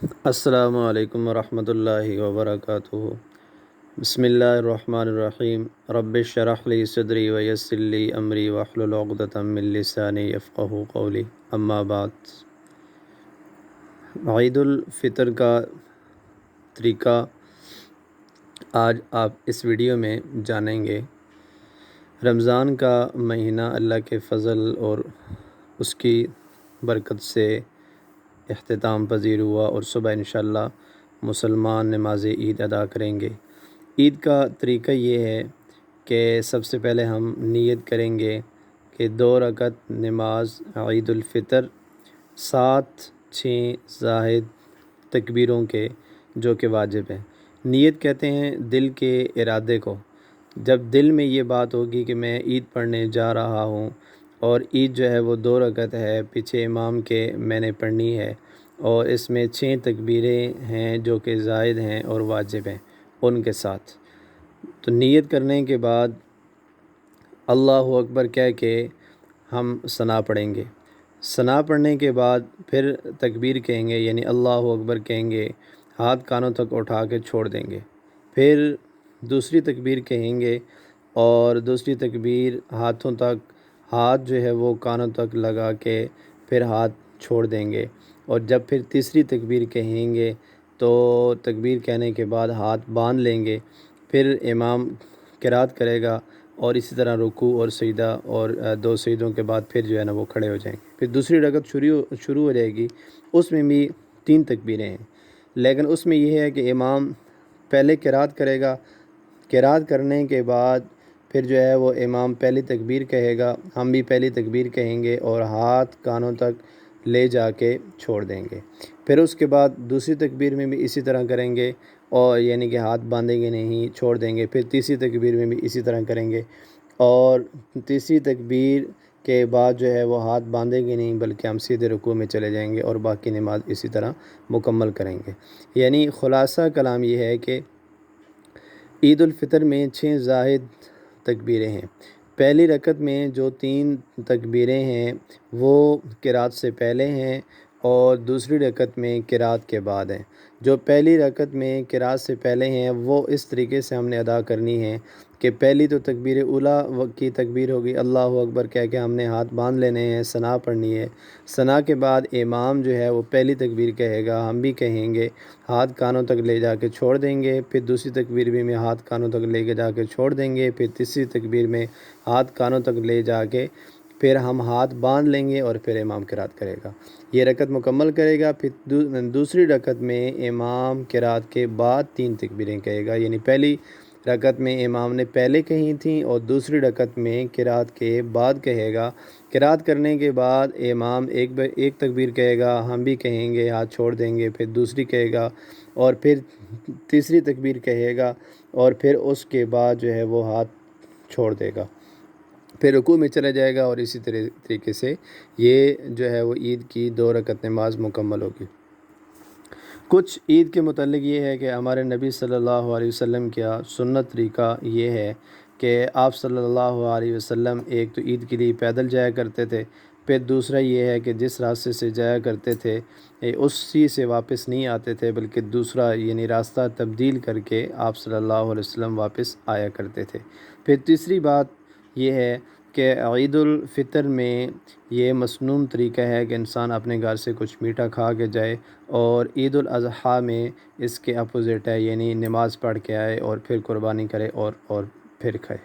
السلام علیکم ورحمۃ اللہ وبرکاتہ۔ بسم اللہ الرحمن الرحیم۔ رب اشرح لی صدری ویسر لی امری واحلل عقدۃ من لسانی یفقہوا قولی، اما بعد۔ عید الفطر کا طریقہ آج آپ اس ویڈیو میں جانیں گے۔ رمضان کا مہینہ اللہ کے فضل اور اس کی برکت سے اختتام پذیر ہوا، اور صبح انشاءاللہ مسلمان نماز عید ادا کریں گے۔ عید کا طریقہ یہ ہے کہ سب سے پہلے ہم نیت کریں گے کہ 2 رکعت نماز عید الفطر 7 زائد تکبیروں کے، جو کہ واجب ہیں۔ نیت کہتے ہیں دل کے ارادے کو۔ جب دل میں یہ بات ہوگی کہ میں عید پڑھنے جا رہا ہوں، اور عید جو ہے وہ 2 رکعت ہے پیچھے امام کے میں نے پڑھنی ہے، اور اس میں 6 تکبیریں ہیں جو کہ زائد ہیں اور واجب ہیں ان کے ساتھ، تو نیت کرنے کے بعد اللہ اکبر کہہ کے ہم ثنا پڑھیں گے۔ ثنا پڑھنے کے بعد پھر تکبیر کہیں گے، یعنی اللہ اکبر کہیں گے، ہاتھ کانوں تک اٹھا کے چھوڑ دیں گے۔ پھر دوسری تکبیر کہیں گے، اور دوسری تکبیر ہاتھوں تک، ہاتھ جو ہے وہ کانوں تک لگا کے پھر ہاتھ چھوڑ دیں گے۔ اور جب پھر تیسری تکبیر کہیں گے تو تکبیر کہنے کے بعد ہاتھ باندھ لیں گے۔ پھر امام قرات کرے گا، اور اسی طرح رکوع اور سجدہ، اور 2 سجدوں کے بعد پھر جو ہے نا وہ کھڑے ہو جائیں گے۔ پھر دوسری رکعت شروع ہو جائے گی، اس میں بھی 3 تکبیریں ہیں، لیکن اس میں یہ ہے کہ امام پہلے قرات کرے گا، قرات کرنے کے بعد پھر جو ہے وہ امام پہلی تکبیر کہے گا، ہم بھی پہلی تکبیر کہیں گے، اور ہاتھ کانوں تک لے جا کے چھوڑ دیں گے۔ پھر اس کے بعد دوسری تکبیر میں بھی اسی طرح کریں گے، اور یعنی کہ ہاتھ باندھیں گے نہیں، چھوڑ دیں گے۔ پھر تیسری تکبیر میں بھی اسی طرح کریں گے، اور تیسری تکبیر کے بعد جو ہے وہ ہاتھ باندھیں گے نہیں، بلکہ ہم سیدھے رکوع میں چلے جائیں گے، اور باقی نماز اسی طرح مکمل کریں گے۔ یعنی خلاصہ کلام یہ ہے کہ عید الفطر میں 6 زائد تکبیریں ہیں۔ پہلی رکعت میں جو 3 تکبیریں ہیں وہ قرات سے پہلے ہیں، اور دوسری رکعت میں قرات کے بعد ہیں۔ جو پہلی رکعت میں قرات سے پہلے ہیں وہ اس طریقے سے ہم نے ادا کرنی ہے کہ پہلی تو تکبیر اولیٰ کی تکبیر ہوگی، اللہ اکبر کہہ کے ہم نے ہاتھ باندھ لینے ہیں، ثنا پڑھنی ہے۔ ثنا کے بعد امام جو ہے وہ پہلی تکبیر کہے گا، ہم بھی کہیں گے، ہاتھ کانوں تک لے جا کے چھوڑ دیں گے۔ پھر دوسری تکبیر بھی میں ہاتھ کانوں تک لے کے جا کے چھوڑ دیں گے۔ پھر تیسری تکبیر میں ہاتھ کانوں تک لے جا کے پھر ہم ہاتھ باندھ لیں گے، اور پھر امام قرات کرے گا، یہ رکعت مکمل کرے گا۔ پھر دوسری رکعت میں امام قرات کے بعد 3 تکبیریں کہے گا، یعنی پہلی رکعت میں امام نے پہلے کہی تھیں، اور دوسری رکعت میں قرات کے بعد کہے گا۔ قرات کرنے کے بعد امام ایک تکبیر کہے گا، ہم بھی کہیں گے، ہاتھ چھوڑ دیں گے، پھر دوسری کہے گا، اور پھر تیسری تکبیر کہے گا، اور پھر اس کے بعد جو ہے وہ ہاتھ چھوڑ دے گا، پھر رکوع میں چلا جائے گا، اور اسی طریقے سے یہ جو ہے وہ عید کی 2 رکعت نماز مکمل ہوگی۔ کچھ عید کے متعلق یہ ہے کہ ہمارے نبی صلی اللہ علیہ وسلم کا سنت طریقہ یہ ہے کہ آپ صلی اللہ علیہ وسلم ایک تو عید کے لیے پیدل جایا کرتے تھے، پھر دوسرا یہ ہے کہ جس راستے سے جایا کرتے تھے اسی سے واپس نہیں آتے تھے، بلکہ دوسرا یعنی راستہ تبدیل کر کے آپ صلی اللہ علیہ وسلم واپس آیا کرتے تھے۔ پھر تیسری بات یہ ہے کہ عید الفطر میں یہ مسنون طریقہ ہے کہ انسان اپنے گھر سے کچھ میٹھا کھا کے جائے، اور عید الاضحیٰ میں اس کے اپوزٹ ہے، یعنی نماز پڑھ کے آئے اور پھر قربانی کرے اور پھر کھائے۔